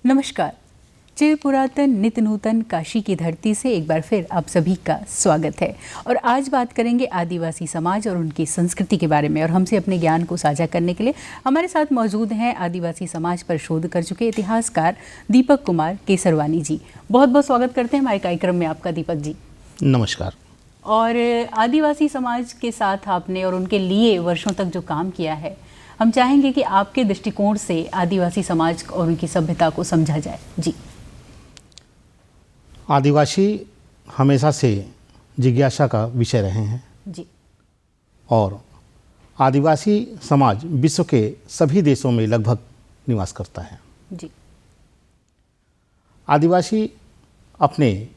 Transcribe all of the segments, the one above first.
नमस्कार। चिर पुरातन नित्य नूतन काशी की धरती से एक बार फिर आप सभी का स्वागत है। और आज बात करेंगे आदिवासी समाज और उनकी संस्कृति के बारे में। और हमसे अपने ज्ञान को साझा करने के लिए हमारे साथ मौजूद हैं आदिवासी समाज पर शोध कर चुके इतिहासकार दीपक कुमार केसरवानी जी। बहुत बहुत स्वागत करते हैं हमारे कार्यक्रम में आपका दीपक जी। नमस्कार। और आदिवासी समाज के साथ आपने और उनके लिए वर्षों तक जो काम किया है, हम चाहेंगे कि आपके दृष्टिकोण से आदिवासी समाज और उनकी सभ्यता को समझा जाए। जी। आदिवासी हमेशा से जिज्ञासा का विषय रहे हैं जी। और आदिवासी समाज विश्व के सभी देशों में लगभग निवास करता है। जी। आदिवासी अपने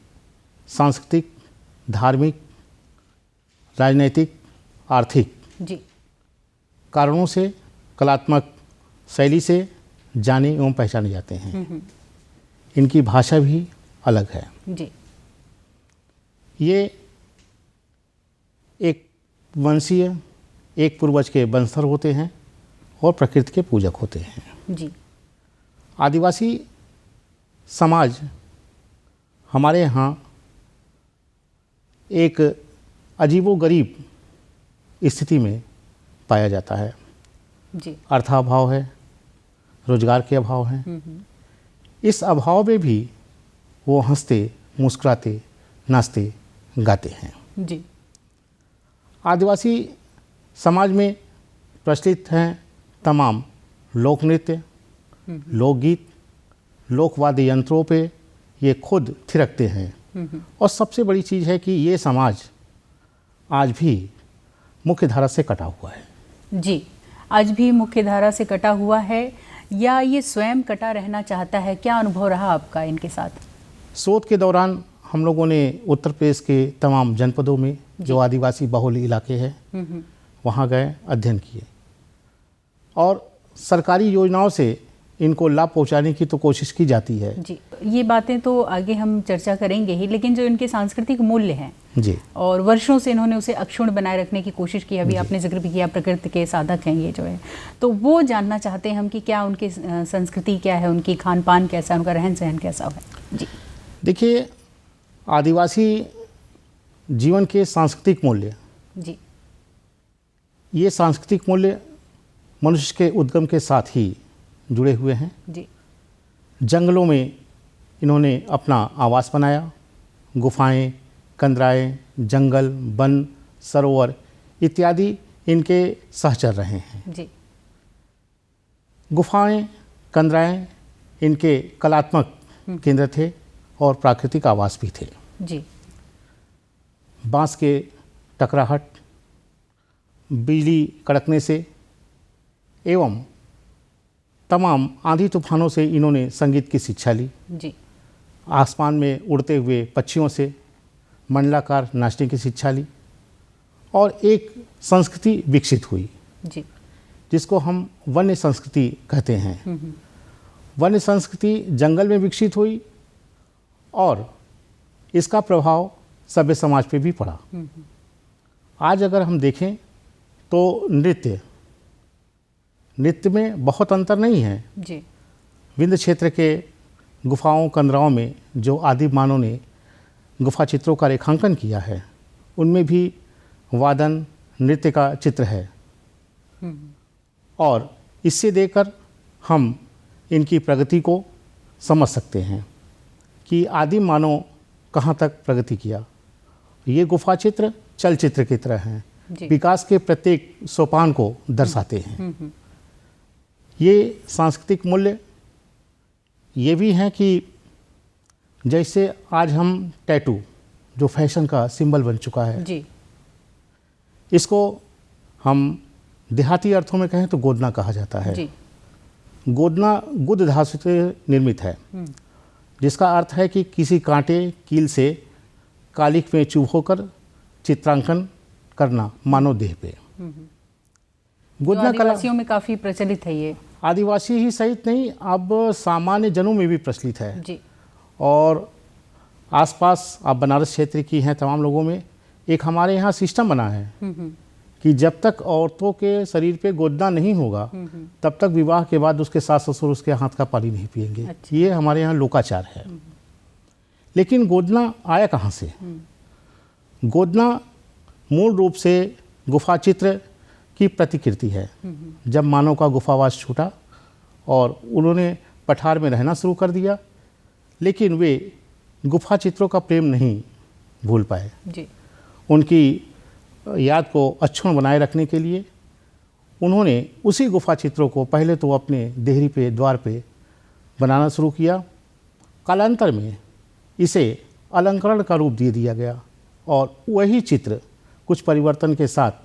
सांस्कृतिक, धार्मिक, राजनैतिक, आर्थिक जी। कारणों से, कलात्मक शैली से जाने एवं पहचाने जाते हैं। इनकी भाषा भी अलग है। जी। ये एक वंशीय, एक पूर्वज के वंशधर होते हैं और प्रकृति के पूजक होते हैं। जी। आदिवासी समाज हमारे यहाँ एक अजीबोगरीब स्थिति में पाया जाता है। जी। अर्थाभाव है, रोजगार के अभाव हैं। इस अभाव में भी वो हंसते, मुस्कुराते, नाचते, गाते हैं। जी। आदिवासी समाज में प्रचलित हैं तमाम लोक नृत्य, लोकगीत, लोकवाद्य यंत्रों पे ये खुद थिरकते हैं। और सबसे बड़ी चीज़ है कि ये समाज आज भी मुख्य धारा से कटा हुआ है। जी। आज भी मुख्य धारा से कटा हुआ है या ये स्वयं कटा रहना चाहता है? क्या अनुभव रहा आपका इनके साथ? शोध के दौरान हम लोगों ने उत्तर प्रदेश के तमाम जनपदों में जो आदिवासी बहुल इलाके हैं वहाँ गए, अध्ययन किए और सरकारी योजनाओं से इनको लाभ पहुंचाने की तो कोशिश की जाती है। जी। ये बातें तो आगे हम चर्चा करेंगे ही, लेकिन जो इनके सांस्कृतिक मूल्य हैं जी, और वर्षों से इन्होंने उसे अक्षुण्ण बनाए रखने की कोशिश की। अभी आपने जिक्र भी किया प्रकृति के साधक हैं ये जो है, तो वो जानना चाहते हैं हम कि क्या उनकी संस्कृति क्या है, उनकी खान पान कैसा है, उनका रहन सहन कैसा है। जी। देखिए, आदिवासी जीवन के सांस्कृतिक मूल्य, जी, ये सांस्कृतिक मूल्य मनुष्य के उद्गम के साथ ही जुड़े हुए हैं। जी। जंगलों में इन्होंने अपना आवास बनाया। गुफाएं, कंदराएं, जंगल, वन, सरोवर इत्यादि इनके सहचर रहे हैं। जी। गुफाएं, कंदराएं इनके कलात्मक केंद्र थे और प्राकृतिक आवास भी थे। जी। बांस के टकराहट, बिजली कड़कने से एवं तमाम आंधी तूफानों से इन्होंने संगीत की शिक्षा ली। जी। आसमान में उड़ते हुए पक्षियों से मंडलाकार नाचने की शिक्षा ली और एक संस्कृति विकसित हुई। जी। जिसको हम वन्य संस्कृति कहते हैं। वन्य संस्कृति जंगल में विकसित हुई और इसका प्रभाव सभ्य समाज पे भी पड़ा। आज अगर हम देखें तो नृत्य में बहुत अंतर नहीं है। जी। विंध्य क्षेत्र के गुफाओं, कंदराओं में जो आदि मानव ने गुफा चित्रों का रेखांकन किया है, उनमें भी वादन, नृत्य का चित्र है। और इससे देखकर हम इनकी प्रगति को समझ सकते हैं कि आदिम मानव कहाँ तक प्रगति किया। ये गुफा चित्र चलचित्र की तरह हैं, विकास के प्रत्येक सोपान को दर्शाते हैं। ये सांस्कृतिक मूल्य ये भी हैं कि जैसे आज हम टैटू, जो फैशन का सिंबल बन चुका है, जी, इसको हम देहाती अर्थों में कहें तो गोदना कहा जाता है। जी। गोदना गुद धातु से निर्मित है, जिसका अर्थ है कि किसी कांटे, कील से कालिख में चुभ होकर चित्रांकन करना मानव देह पे। गोदना कला आदिवासियों में काफी प्रचलित है ये। आदिवासी ही सहित नहीं, अब सामान्य जनों में भी प्रचलित है। जी। और आसपास आप बनारस क्षेत्र की हैं तमाम लोगों में एक हमारे यहाँ सिस्टम बना है कि जब तक औरतों के शरीर पे गोदना नहीं होगा तब तक विवाह के बाद उसके सास ससुर उसके हाथ का पानी नहीं पिएंगे। अच्छा। ये हमारे यहाँ लोकाचार है। लेकिन गोदना आया कहाँ से? गोदना मूल रूप से गुफा चित्र की प्रतिकृति है। जब मानव का गुफावास छूटा और उन्होंने पठार में रहना शुरू कर दिया, लेकिन वे गुफा चित्रों का प्रेम नहीं भूल पाए। जी। उनकी याद को अक्षुण्ण बनाए रखने के लिए उन्होंने उसी गुफा चित्रों को पहले तो अपने देहरी पे द्वार पे बनाना शुरू किया। कालांतर में इसे अलंकरण का रूप दे दिया गया और वही चित्र कुछ परिवर्तन के साथ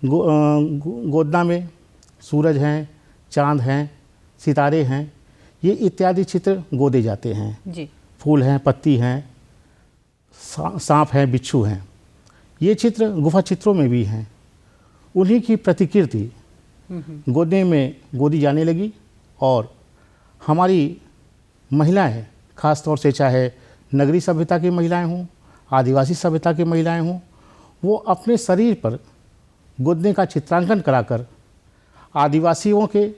गोदना में सूरज हैं, चांद हैं, सितारे हैं, ये इत्यादि चित्र गोदे जाते हैं। जी। फूल हैं, पत्ती हैं, सांप हैं, बिच्छू हैं, ये चित्र गुफा चित्रों में भी हैं। उन्हीं की प्रतिकृति गोदने में गोदी जाने लगी और हमारी महिलाएं, खास तौर से चाहे नगरी सभ्यता की महिलाएं हों, आदिवासी सभ्यता की महिलाएं हों, वो अपने शरीर पर गोदने का चित्रांकन कराकर आदिवासियों के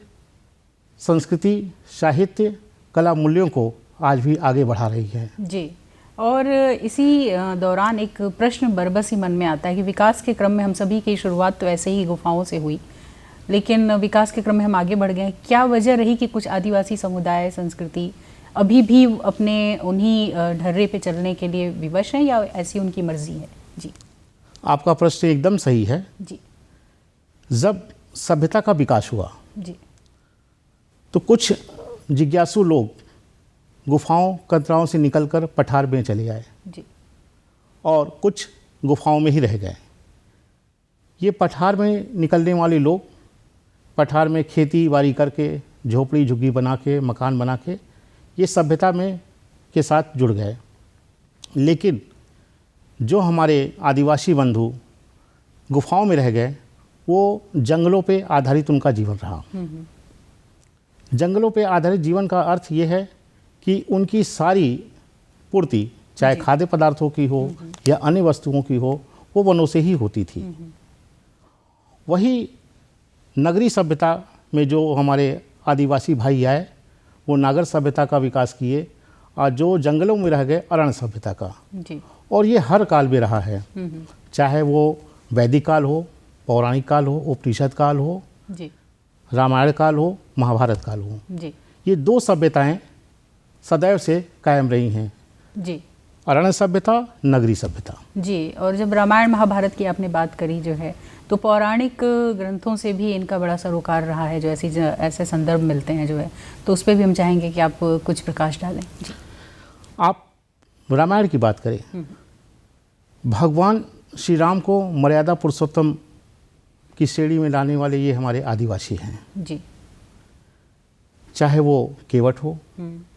संस्कृति, साहित्य, कला मूल्यों को आज भी आगे बढ़ा रही है। जी। और इसी दौरान एक प्रश्न बरबस ही मन में आता है कि विकास के क्रम में हम सभी की शुरुआत तो ऐसे ही गुफाओं से हुई, लेकिन विकास के क्रम में हम आगे बढ़ गए। क्या वजह रही कि कुछ आदिवासी समुदाय, संस्कृति अभी भी अपने उन्हीं ढर्रे पे चलने के लिए विवश हैं या ऐसी उनकी मर्जी है? जी। आपका प्रश्न एकदम सही है। जी। जब सभ्यता का विकास हुआ जी। तो कुछ जिज्ञासु लोग गुफाओं कतराओं से निकलकर पठार में चले आए। जी। और कुछ गुफाओं में ही रह गए। ये पठार में निकलने वाले लोग पठार में खेती बाड़ी करके, झोपड़ी झुग्गी बना के, मकान बना के ये सभ्यता में के साथ जुड़ गए। लेकिन जो हमारे आदिवासी बंधु गुफाओं में रह गए, वो जंगलों पे आधारित उनका जीवन रहा। जंगलों पे आधारित जीवन का अर्थ ये है कि उनकी सारी पूर्ति, चाहे खाद्य पदार्थों की हो या अन्य वस्तुओं की हो, वो वनों से ही होती थी। वही नगरी सभ्यता में जो हमारे आदिवासी भाई आए, वो नागर सभ्यता का विकास किए, और जो जंगलों में रह गए अरण्य सभ्यता का। जी। और ये हर काल में रहा है, चाहे वो वैदिक काल हो, पौराणिक काल हो, उपनिषद काल हो, जी, रामायण काल हो, महाभारत काल हो। जी, ये दो सभ्यताएं सदैव से कायम रही हैं, जी, अरण्य सभ्यता, नगरी सभ्यता। जी। और जब रामायण महाभारत की आपने बात करी जो है, तो पौराणिक ग्रंथों से भी इनका बड़ा सरोकार रहा है, जो ऐसे संदर्भ मिलते हैं जो है, तो उस पर भी हम चाहेंगे कि आप कुछ प्रकाश डालें। जी। आप रामायण की बात करें, भगवान श्री राम को मर्यादा पुरुषोत्तम की श्रेणी में लाने वाले ये हमारे आदिवासी हैं। जी। चाहे वो केवट हो,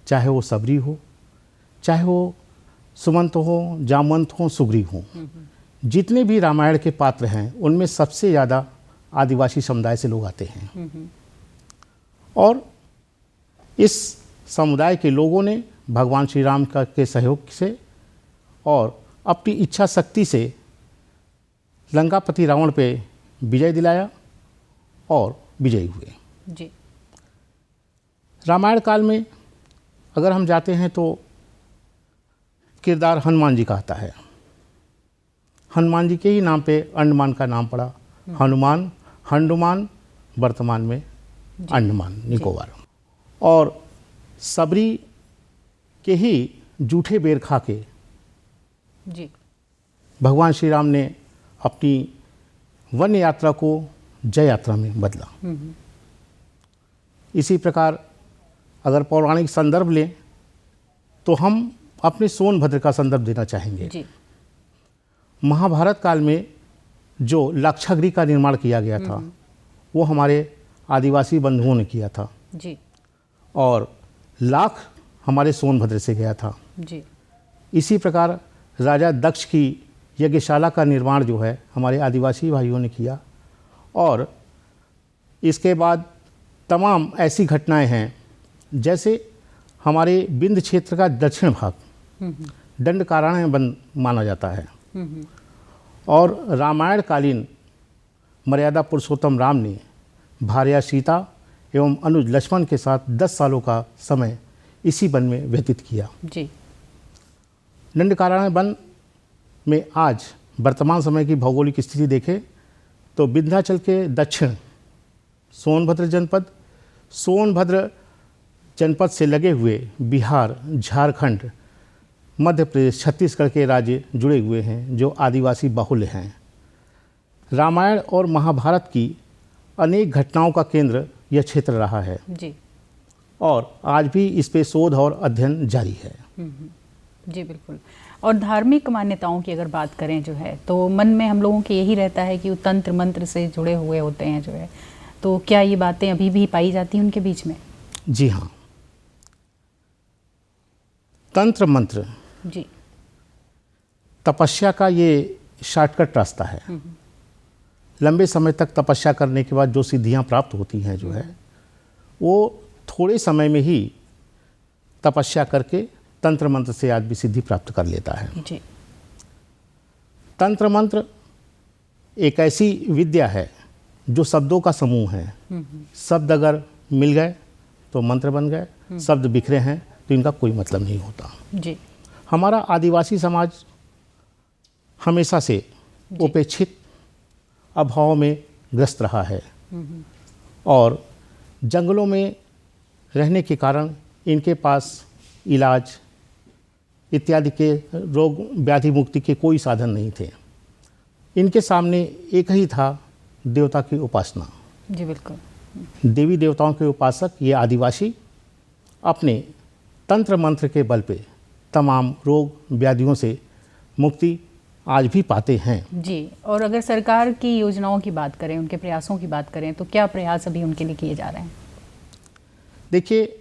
चाहे वो सबरी हो, चाहे वो सुमंत हो, जामवंत हो, सुग्रीव हो, जितने भी रामायण के पात्र हैं उनमें सबसे ज़्यादा आदिवासी समुदाय से लोग आते हैं। और इस समुदाय के लोगों ने भगवान श्री राम के सहयोग से और अपनी इच्छा शक्ति से लंकापति रावण पे विजय दिलाया और विजयी हुए। जी। रामायण काल में अगर हम जाते हैं तो किरदार हनुमान जी का आता है। हनुमान जी के ही नाम पे अंडमान का नाम पड़ा, हनुमान, हंडुमान, वर्तमान में अंडमान निकोबार। और सबरी के ही जूठे बेर खा के जी। भगवान श्री राम ने अपनी वन यात्रा को जय यात्रा में बदला। इसी प्रकार अगर पौराणिक संदर्भ लें तो हम अपने सोनभद्र का संदर्भ देना चाहेंगे। जी। महाभारत काल में जो लाक्षागृह का निर्माण किया गया था वो हमारे आदिवासी बंधुओं ने किया था। जी। और लाख हमारे सोनभद्र से गया था। जी। इसी प्रकार राजा दक्ष की यज्ञशाला का निर्माण जो है हमारे आदिवासी भाइयों ने किया। और इसके बाद तमाम ऐसी घटनाएं हैं, जैसे हमारे विंध्य क्षेत्र का दक्षिण भाग दंडकारण्य वन माना जाता है। और रामायण कालीन मर्यादा पुरुषोत्तम राम ने भार्या सीता एवं अनुज लक्ष्मण के साथ 10 सालों का समय इसी वन में व्यतीत किया। जी। दंडकारण्य वन में आज वर्तमान समय की भौगोलिक स्थिति देखें तो विंध्याचल के दक्षिण सोनभद्र जनपद से लगे हुए बिहार, झारखंड, मध्य प्रदेश, छत्तीसगढ़ के राज्य जुड़े हुए हैं जो आदिवासी बहुल हैं। रामायण और महाभारत की अनेक घटनाओं का केंद्र यह क्षेत्र रहा है जी। और आज भी इस पे शोध और अध्ययन जारी है। जी बिल्कुल। और धार्मिक मान्यताओं की अगर बात करें जो है तो मन में हम लोगों के यही रहता है कि वो तंत्र मंत्र से जुड़े हुए होते हैं जो है, तो क्या ये बातें अभी भी पाई जाती हैं उनके बीच में? जी हाँ, तंत्र मंत्र जी। तपस्या का ये शॉर्टकट रास्ता है। लंबे समय तक तपस्या करने के बाद जो सिद्धियां प्राप्त होती हैं जो है वो थोड़े समय में ही तपस्या करके तंत्र मंत्र से आदमी सिद्धि प्राप्त कर लेता है। जी। तंत्र मंत्र एक ऐसी विद्या है जो शब्दों का समूह है। शब्द अगर मिल गए तो मंत्र बन गए, शब्द बिखरे हैं तो इनका कोई मतलब नहीं होता। जी। हमारा आदिवासी समाज हमेशा से उपेक्षित अभाव में ग्रस्त रहा है और जंगलों में रहने के कारण इनके पास इलाज इत्यादि के रोग व्याधि मुक्ति के कोई साधन नहीं थे। इनके सामने एक ही था, देवता की उपासना। जी बिल्कुल। देवी देवताओं के उपासक ये आदिवासी अपने तंत्र मंत्र के बल पे तमाम रोग व्याधियों से मुक्ति आज भी पाते हैं। जी। और अगर सरकार की योजनाओं की बात करें, उनके प्रयासों की बात करें तो क्या प्रयास अभी उनके लिए किए जा रहे हैं? देखिए,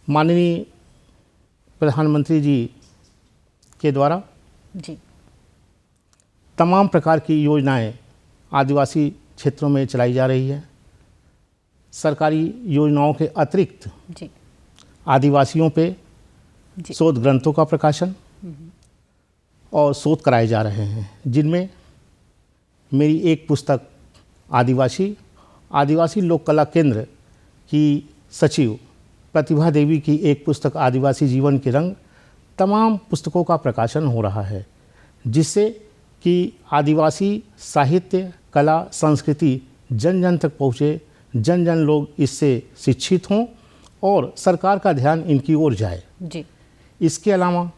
माननीय प्रधानमंत्री जी के द्वारा जी तमाम प्रकार की योजनाएं आदिवासी क्षेत्रों में चलाई जा रही है। सरकारी योजनाओं के अतिरिक्त जी आदिवासियों पे जी शोध ग्रंथों का प्रकाशन और शोध कराए जा रहे हैं, जिनमें मेरी एक पुस्तक आदिवासी लोक कला केंद्र की सचिव प्रतिभा देवी की एक पुस्तक आदिवासी जीवन के रंग, तमाम पुस्तकों का प्रकाशन हो रहा है, जिससे कि आदिवासी साहित्य, कला, संस्कृति जन जन तक पहुँचे, जन जन लोग इससे शिक्षित हों और सरकार का ध्यान इनकी ओर जाए। जी। इसके अलावा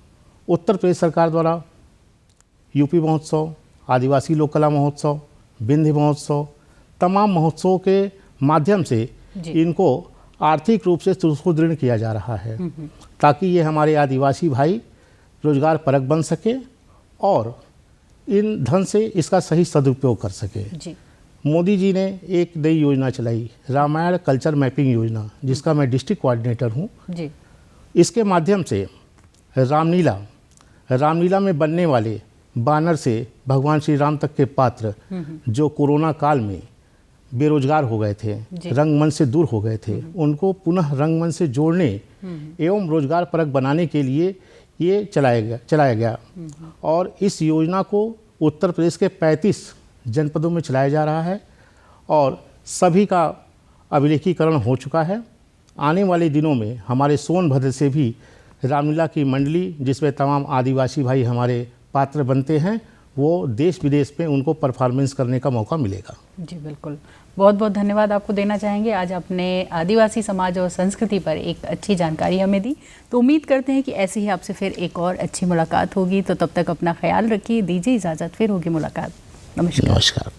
उत्तर प्रदेश सरकार द्वारा यूपी महोत्सव, आदिवासी लोक कला महोत्सव, विंध्य महोत्सव, तमाम महोत्सवों के माध्यम से इनको आर्थिक रूप से सुदृढ़ किया जा रहा है, ताकि ये हमारे आदिवासी भाई रोजगार परक बन सके और इन धन से इसका सही सदुपयोग कर सके। जी। मोदी जी ने एक नई योजना चलाई, रामायण कल्चर मैपिंग योजना, जिसका मैं डिस्ट्रिक्ट कोऑर्डिनेटर हूँ। जी। इसके माध्यम से रामलीला में बनने वाले बानर से भगवान श्री राम तक के पात्र जो कोरोना काल में बेरोजगार हो गए थे, रंगमंच से दूर हो गए थे, उनको पुनः रंगमंच से जोड़ने एवं रोजगार परक बनाने के लिए ये चलाया गया और इस योजना को उत्तर प्रदेश के 35 जनपदों में चलाया जा रहा है और सभी का अभिलेखीकरण हो चुका है। आने वाले दिनों में हमारे सोनभद्र से भी रामलीला की मंडली, जिसमें तमाम आदिवासी भाई हमारे पात्र बनते हैं, वो देश विदेश में उनको परफॉर्मेंस करने का मौका मिलेगा। जी बिल्कुल। बहुत बहुत धन्यवाद आपको देना चाहेंगे, आज आपने आदिवासी समाज और संस्कृति पर एक अच्छी जानकारी हमें दी। तो उम्मीद करते हैं कि ऐसे ही आपसे फिर एक और अच्छी मुलाकात होगी। तो तब तक अपना ख्याल रखिए, दीजिए इजाज़त, फिर होगी मुलाकात। नमस्कार।